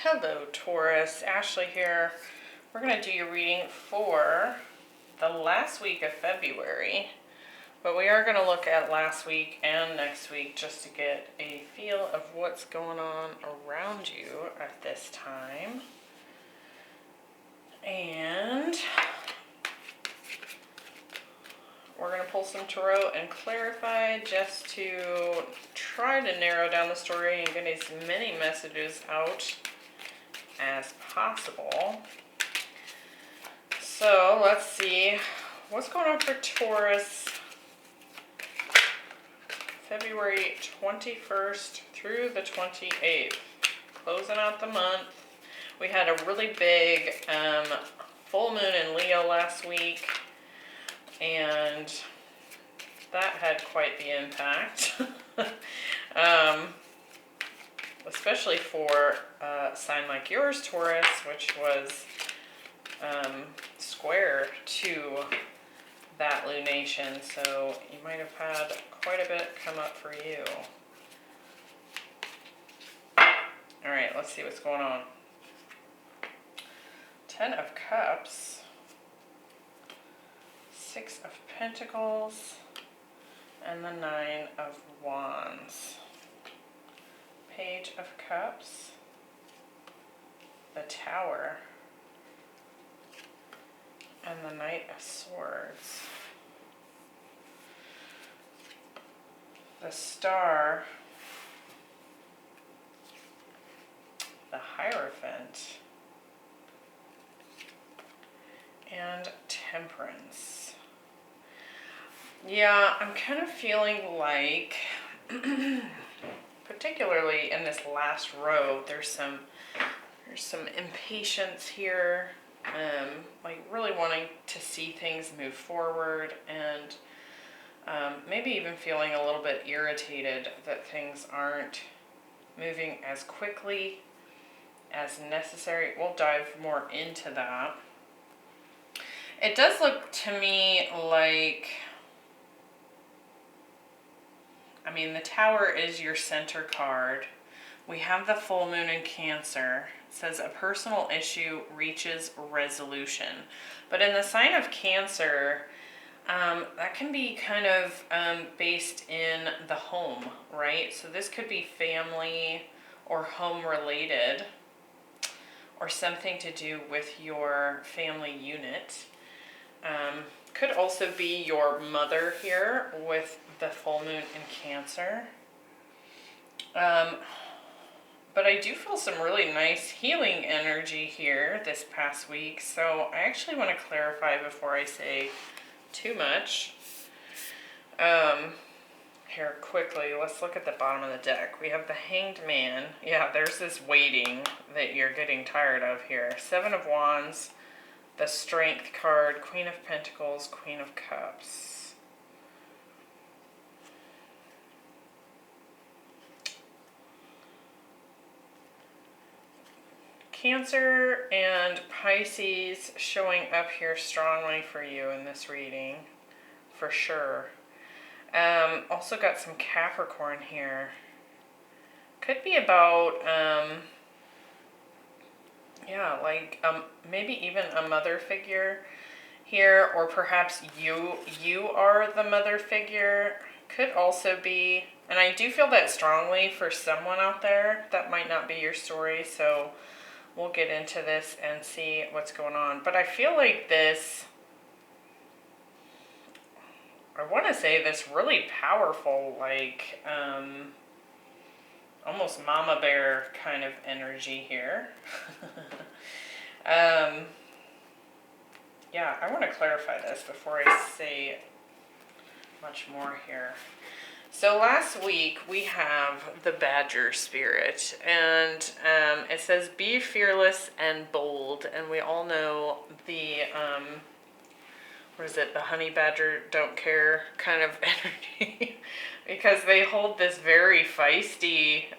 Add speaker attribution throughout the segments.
Speaker 1: Hello Taurus, Ashley here. We're going to do your reading for the last week of February, but we are going to look at last week and next week just to get a feel of what's going on around you at this time. And we're going to pull some tarot and clarify just to try to narrow down the story and get as many messages out as possible. So let's see what's going on for Taurus February 21st through the 28th, closing out the month. We had a really big full moon in Leo last week, and that had quite the impact. Especially for a sign like yours, Taurus, which was square to that lunation, so you might have had quite a bit come up for you. Alright, let's see what's going on. 10 of Cups, 6 of Pentacles, and the 9 of Wands. Page of Cups, the Tower, and the Knight of Swords. The Star, the Hierophant, and Temperance. Yeah, I'm kind of feeling like particularly in this last row, there's some impatience here, like really wanting to see things move forward, and maybe even feeling a little bit irritated that things aren't moving as quickly as necessary. We'll dive more into that. It does look to me like, I mean, the Tower is your center card. We have the full moon in Cancer. It says a personal issue reaches resolution. But in the sign of Cancer, that can be kind of based in the home, right? So this could be family or home related, or something to do with your family unit. Could also be your mother here with the full moon in Cancer. But I do feel some really nice healing energy here this past week. So I actually want to clarify before I say too much. Here, quickly, let's look at the bottom of the deck. We have the Hanged Man. Yeah, there's this waiting that you're getting tired of here. 7 of Wands, the Strength card, Queen of Pentacles, Queen of Cups. Cancer and Pisces showing up here strongly for you in this reading, for sure. Also got some Capricorn here. Could be about, yeah, like maybe even a mother figure here, or perhaps you are the mother figure. Could also be, and I do feel that strongly for someone out there. That might not be your story, so we'll get into this and see what's going on. But I feel like this, I want to say this really powerful, like almost mama bear kind of energy here. Yeah, I want to clarify this before I say much more here. So last week we have the Badger spirit, and it says be fearless and bold, and we all know the what is it, the honey badger don't care kind of energy, because they hold this very feisty,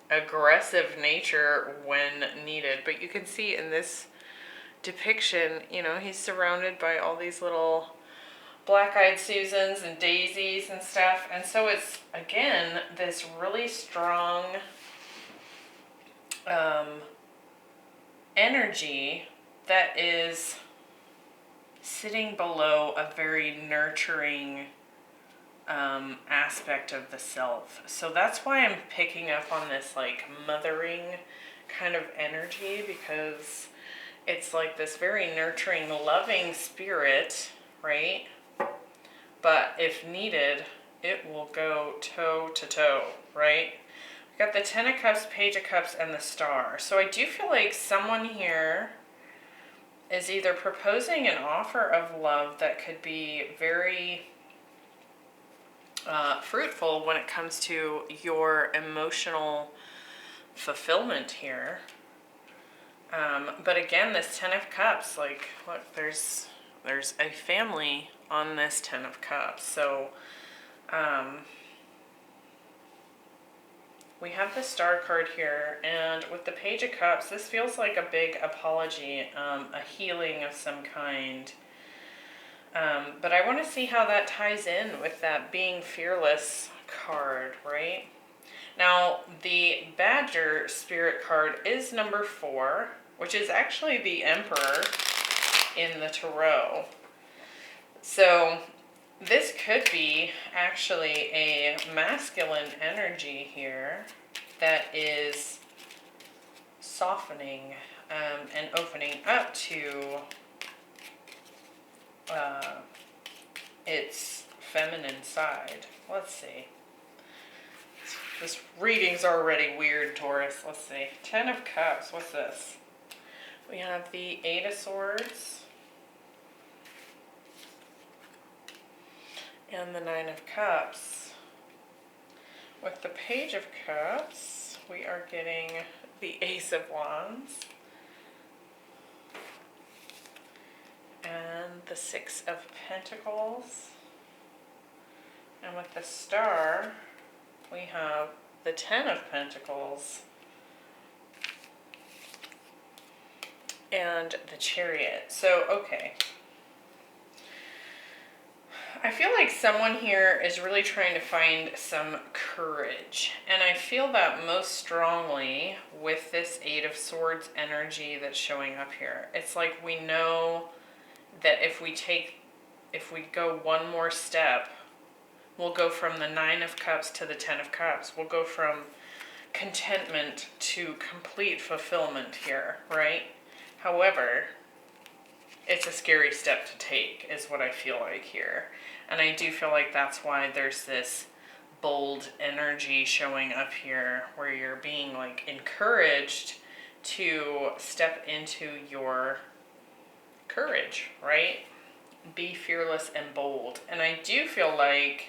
Speaker 1: aggressive nature when needed. But you can see in this depiction, you know, he's surrounded by all these little black-eyed Susans and daisies and stuff. And so it's, again, this really strong energy that is sitting below a very nurturing aspect of the self. So that's why I'm picking up on this like mothering kind of energy, because it's like this very nurturing, loving spirit, right? But if needed, it will go toe to toe, right? We got the Ten of Cups, Page of Cups, and the Star. So I do feel like someone here is either proposing an offer of love that could be very fruitful when it comes to your emotional fulfillment here. But again, this Ten of Cups, like, look, there's a family on this Ten of Cups. So we have the Star card here, and with the Page of Cups, this feels like a big apology, a healing of some kind. But I want to see how that ties in with that being fearless card, right? Now, the Badger Spirit card is number 4, which is actually the Emperor in the Tarot. So this could be actually a masculine energy here that is softening and opening up to its feminine side. Let's see. This reading's already weird, Taurus. Let's see. Ten of Cups. What's this? We have the Eight of Swords and the Nine of Cups. With the Page of Cups, we are getting the Ace of Wands and the Six of Pentacles. And with the Star, we have the Ten of Pentacles and the Chariot. So, okay. I feel like someone here is really trying to find some courage. And I feel that most strongly with this Eight of Swords energy that's showing up here. It's like we know that if we go one more step, we'll go from the Nine of Cups to the Ten of Cups. We'll go from contentment to complete fulfillment here, right? However, it's a scary step to take, is what I feel like here. And I do feel like that's why there's this bold energy showing up here, where you're being like encouraged to step into your courage, right? Be fearless and bold. And I do feel like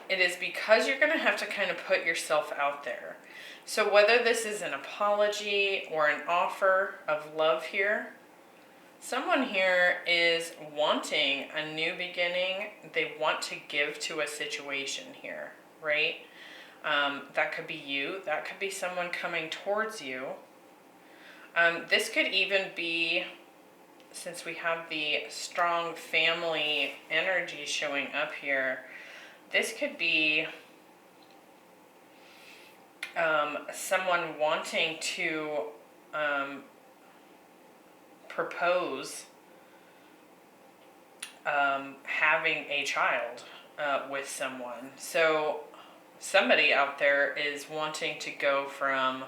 Speaker 1: it is because you're going to have to kind of put yourself out there. So whether this is an apology or an offer of love here, someone here is wanting a new beginning. They want to give to a situation here, right? That could be you. That could be someone coming towards you. This could even be, since we have the strong family energy showing up here, this could be someone wanting to propose having a child with someone. So somebody out there is wanting to go from,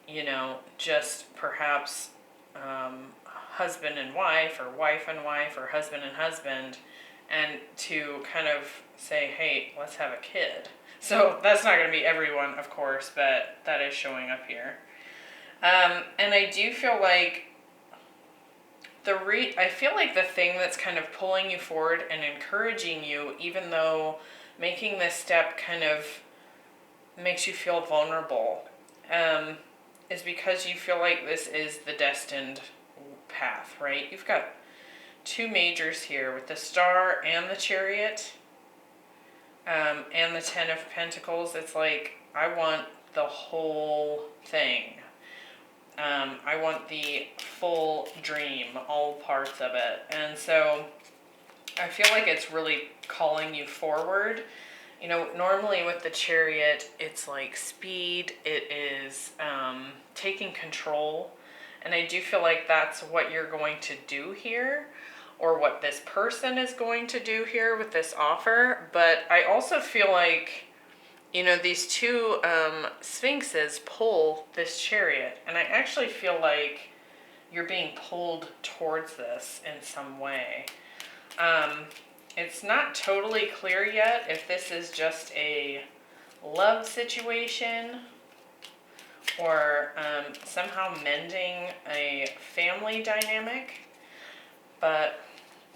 Speaker 1: you know, just perhaps husband and wife, or wife and wife, or husband and husband, and to kind of say, hey, let's have a kid. So that's not going to be everyone, of course, but that is showing up here. And I do feel like I feel like the thing that's kind of pulling you forward and encouraging you, even though making this step kind of makes you feel vulnerable, is because you feel like this is the destined path, right? You've got two majors here with the Star and the Chariot, and the Ten of Pentacles. It's like, I want the whole thing. I want the full dream, all parts of it. And so I feel like it's really calling you forward You know, normally with the Chariot, it's like speed, it is taking control. And I do feel like that's what you're going to do here, or what this person is going to do here with this offer. But I also feel like, you know, these two sphinxes pull this Chariot. And I actually feel like you're being pulled towards this in some way. It's not totally clear yet if this is just a love situation or somehow mending a family dynamic, but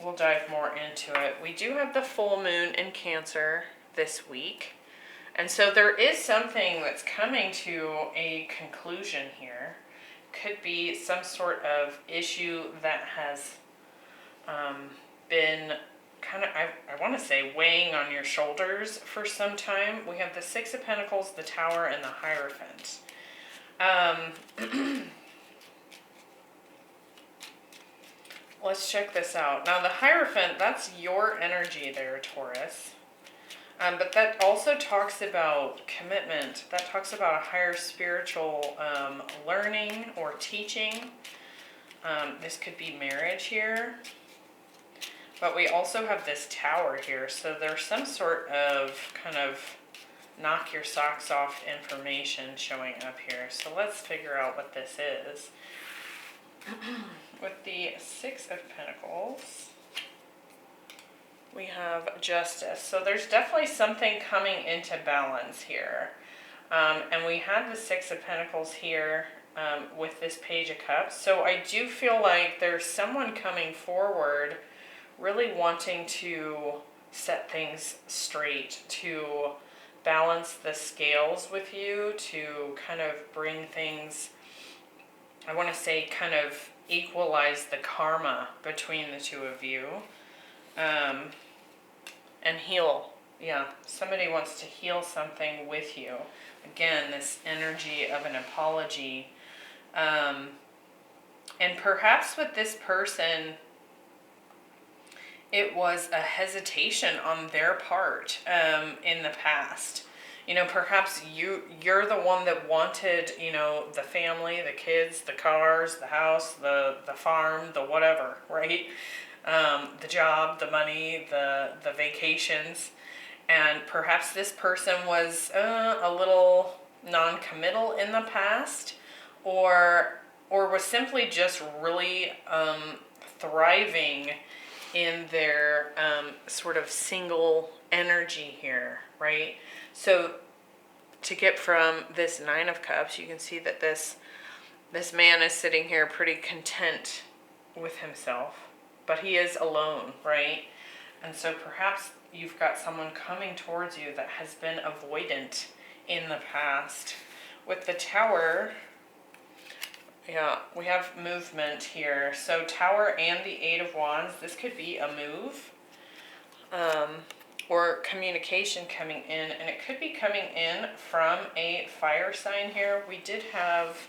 Speaker 1: we'll dive more into it. We do have the full moon in Cancer this week, and so there is something that's coming to a conclusion here. Could be some sort of issue that has been kind of, I want to say, weighing on your shoulders for some time. We have the Six of Pentacles, the Tower, and the Hierophant. Let's check this out. Now the Hierophant, that's your energy there, Taurus. But that also talks about commitment. That talks about a higher spiritual learning or teaching. This could be marriage here. But we also have this Tower here. So there's some sort of kind of knock your socks off information showing up here. So let's figure out what this is. With the Six of Pentacles, we have Justice. So there's definitely something coming into balance here. And we have the Six of Pentacles here with this Page of Cups. So I do feel like there's someone coming forward really wanting to set things straight, to balance the scales with you, to kind of bring things, I want to say, kind of equalize the karma between the two of you, and heal. Yeah, somebody wants to heal something with you. Again, this energy of an apology. And perhaps with this person, it was a hesitation on their part in the past. You know, perhaps you're the one that wanted, you know, the family, the kids, the cars, the house, the farm, the whatever, right? The job, the money, the vacations. And perhaps this person was a little non-committal in the past, or was simply just really thriving in their sort of single energy here, right? So to get from this Nine of Cups, you can see that this man is sitting here pretty content with himself, but he is alone, right? And so perhaps you've got someone coming towards you that has been avoidant in the past. With the Tower, yeah, we have movement here. So Tower and the Eight of Wands, this could be a move or communication coming in, and it could be coming in from a fire sign here. We did have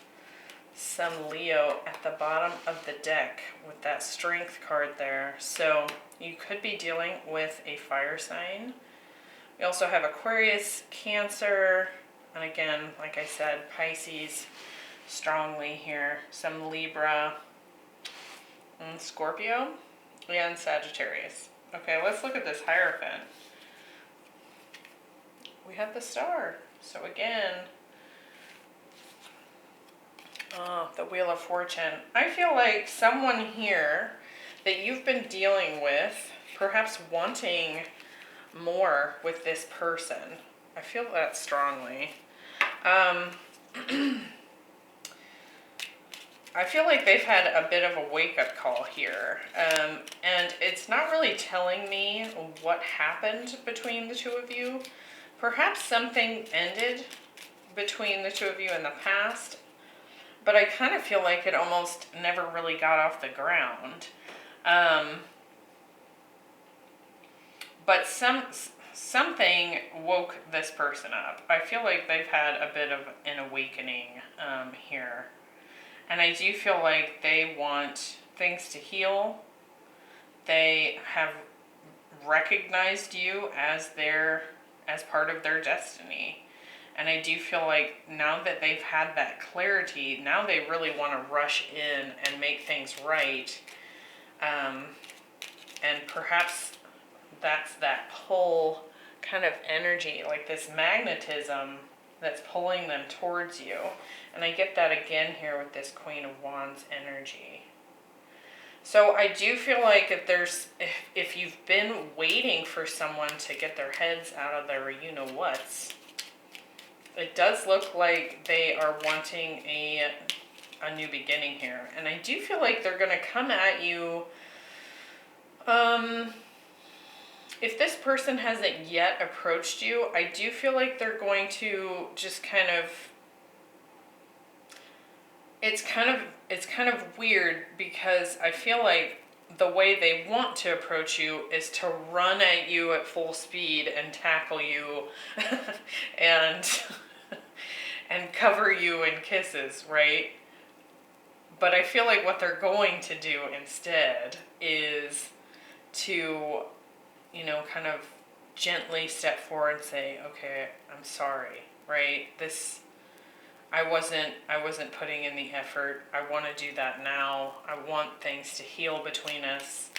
Speaker 1: some Leo at the bottom of the deck with that Strength card there. So you could be dealing with a fire sign. We also have Aquarius, Cancer, and again, like I said, Pisces strongly here. Some Libra, and Scorpio, and Sagittarius. Okay, let's look at this Hierophant. We have the Star. So again, the Wheel of Fortune. I feel like someone here that you've been dealing with, perhaps wanting more with this person. I feel that strongly. I feel like they've had a bit of a wake-up call here. And it's not really telling me what happened between the two of you. Perhaps something ended between the two of you in the past, but I kind of feel like it almost never really got off the ground. But something woke this person up. I feel like they've had a bit of an awakening here. And I do feel like they want things to heal. They have recognized you as their as part of their destiny. And I do feel like now that they've had that clarity, now they really want to rush in and make things right. And perhaps that's that pull kind of energy, like this magnetism that's pulling them towards you. And I get that again here with this Queen of Wands energy. So I do feel like if you've been waiting for someone to get their heads out of their you-know-whats, it does look like they are wanting a new beginning here. And I do feel like they're going to come at you. If this person hasn't yet approached you, I do feel like they're going to just kind of, it's kind of weird, because I feel like the way they want to approach you is to run at you at full speed and tackle you and cover you in kisses, right? But I feel like what they're going to do instead is to, kind of gently step forward and say, okay, I'm sorry, right? I wasn't putting in the effort. I want to do that now. I want things to heal between us.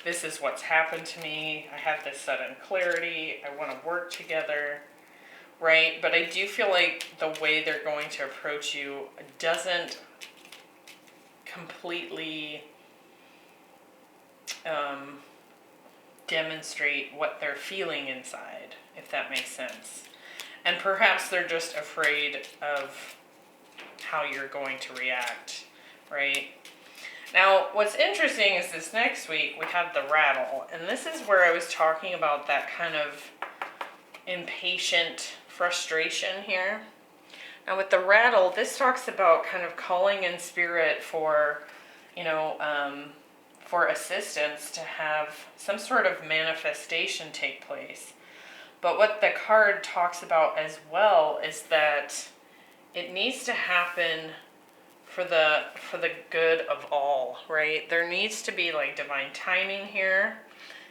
Speaker 1: This is what's happened to me. I have this sudden clarity. I want to work together, right? But I do feel like the way they're going to approach you doesn't completely demonstrate what they're feeling inside, if that makes sense. And perhaps they're just afraid of how you're going to react, right? Now, what's interesting is this next week we have the rattle, and this is where I was talking about that kind of impatient frustration here. Now with the rattle, this talks about kind of calling in spirit for, for assistance to have some sort of manifestation take place. But what the card talks about as well is that it needs to happen for the good of all, right? There needs to be like divine timing here.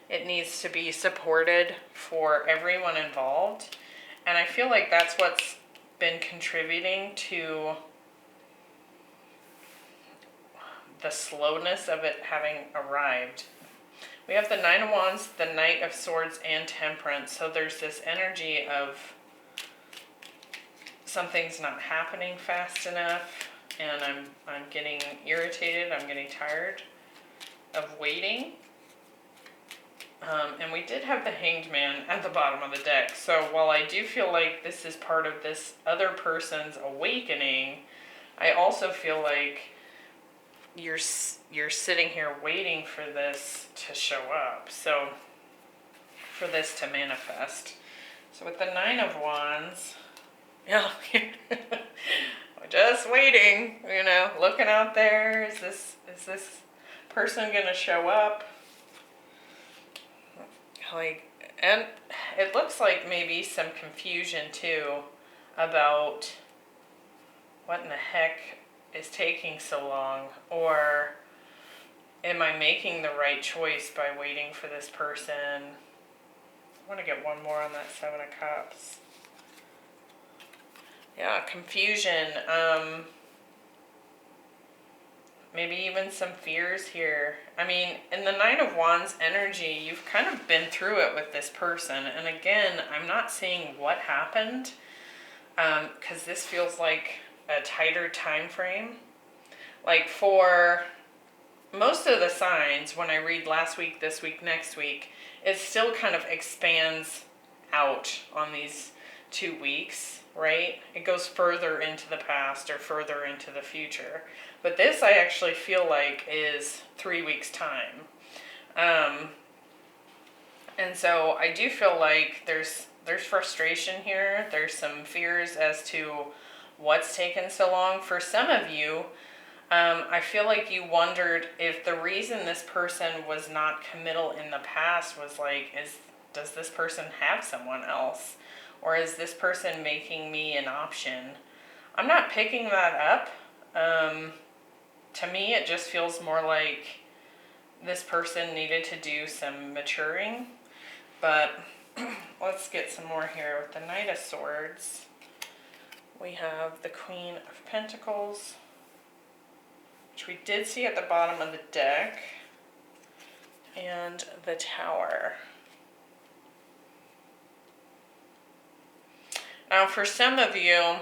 Speaker 1: It needs to be supported for everyone involved. And I feel like that's what's been contributing to the slowness of it having arrived. We have the Nine of Wands, the Knight of Swords, and Temperance. So there's this energy of something's not happening fast enough, and I'm getting irritated. I'm getting tired of waiting. And we did have the Hanged Man at the bottom of the deck. So while I do feel like this is part of this other person's awakening, I also feel like you're sitting here waiting for this to show up. So for this to manifest. So with the Nine of Wands, yeah, we're just waiting, looking out there. Is this person gonna show up? And it looks like maybe some confusion too about what in the heck is taking so long, or am I making the right choice by waiting for this person? I want to get one more on that Seven of Cups. Yeah, confusion. Maybe even some fears here. I mean, in the Nine of Wands energy, you've kind of been through it with this person. And again, I'm not seeing what happened, because this feels like a tighter time frame. Like for most of the signs, when I read last week, this week, next week, it still kind of expands out on these 2 weeks, right? It goes further into the past or further into the future. But this I actually feel like is 3 weeks time. And so I do feel like there's frustration here. There's some fears as to what's taken so long. For some of you, I feel like you wondered if the reason this person was not committal in the past was like, does this person have someone else? Or is this person making me an option? I'm not picking that up. To me, it just feels more like this person needed to do some maturing. But let's get some more here. With the Knight of Swords, we have the Queen of Pentacles, which we did see at the bottom of the deck, and the Tower. Now, for some of you,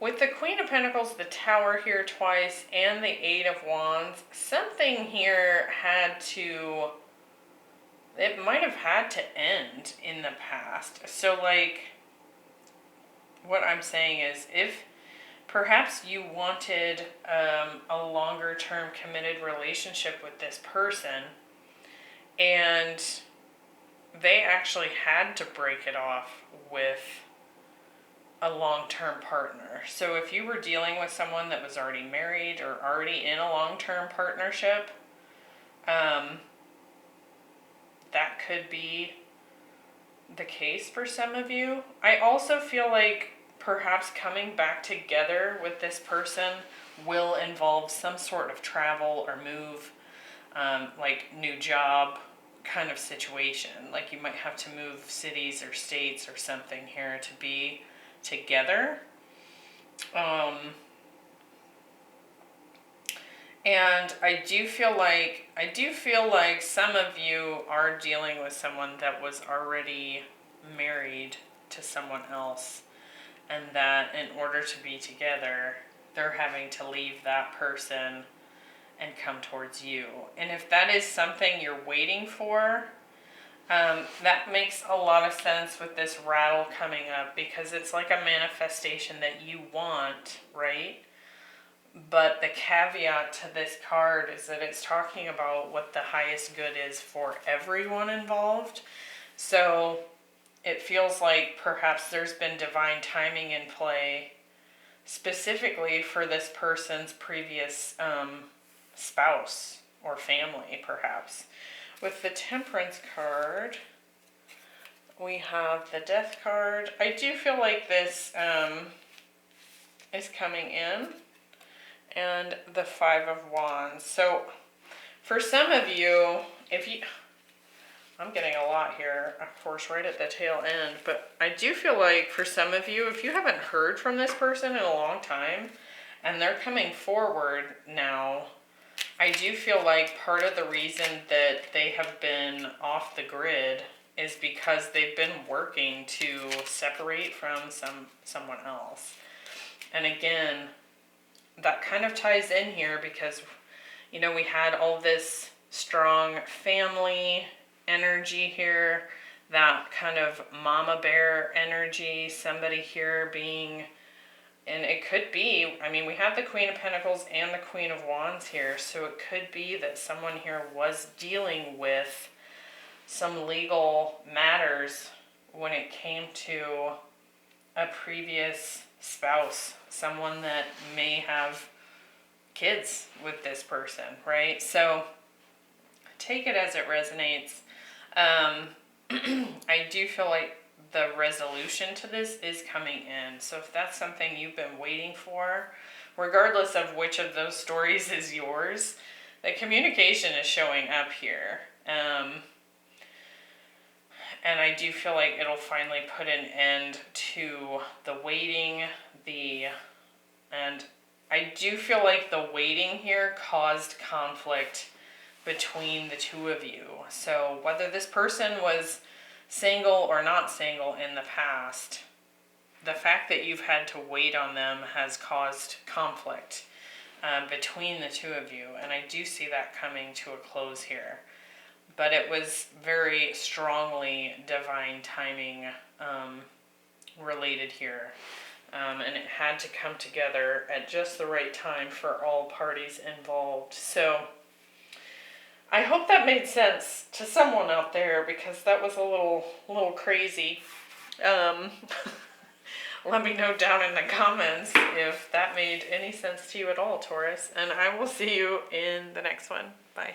Speaker 1: with the Queen of Pentacles, the Tower here twice, and the Eight of Wands, something here it might have had to end in the past. So, like, what I'm saying is, if perhaps you wanted a longer term committed relationship with this person, and they actually had to break it off with a long-term partner. So if you were dealing with someone that was already married or already in a long-term partnership, that could be the case for some of you. I also feel like perhaps coming back together with this person will involve some sort of travel or move, like new job kind of situation. Like you might have to move cities or states or something here to be together. And I do feel like some of you are dealing with someone that was already married to someone else, and that in order to be together, they're having to leave that person and come towards you. And if that is something you're waiting for, that makes a lot of sense with this rattle coming up, because it's like a manifestation that you want, right? But the caveat to this card is that it's talking about what the highest good is for everyone involved. So it feels like perhaps there's been divine timing in play, specifically for this person's previous spouse or family, perhaps. With the Temperance card, we have the Death card. I do feel like this is coming in. And the Five of Wands. So for some of you, I'm getting a lot here, of course, right at the tail end, but I do feel like for some of you, if you haven't heard from this person in a long time and they're coming forward now, I do feel like part of the reason that they have been off the grid is because they've been working to separate from someone else. And again, that kind of ties in here because, you know, we had all this strong family energy here, that kind of mama bear energy, somebody here being, and it could be, I mean, we have the Queen of Pentacles and the Queen of Wands here, so it could be that someone here was dealing with some legal matters when it came to a previous spouse, someone that may have kids with this person, right? So take it as it resonates. I do feel like the resolution to this is coming in. So if that's something you've been waiting for, regardless of which of those stories is yours, the communication is showing up here. And I do feel like it'll finally put an end to the waiting, and I do feel like the waiting here caused conflict between the two of you. So whether this person was single or not single in the past, the fact that you've had to wait on them has caused conflict between the two of you. And I do see that coming to a close here. But it was very strongly divine timing related here. And it had to come together at just the right time for all parties involved. So I hope that made sense to someone out there, because that was a little crazy. Let me know down in the comments if that made any sense to you at all, Taurus. And I will see you in the next one. Bye.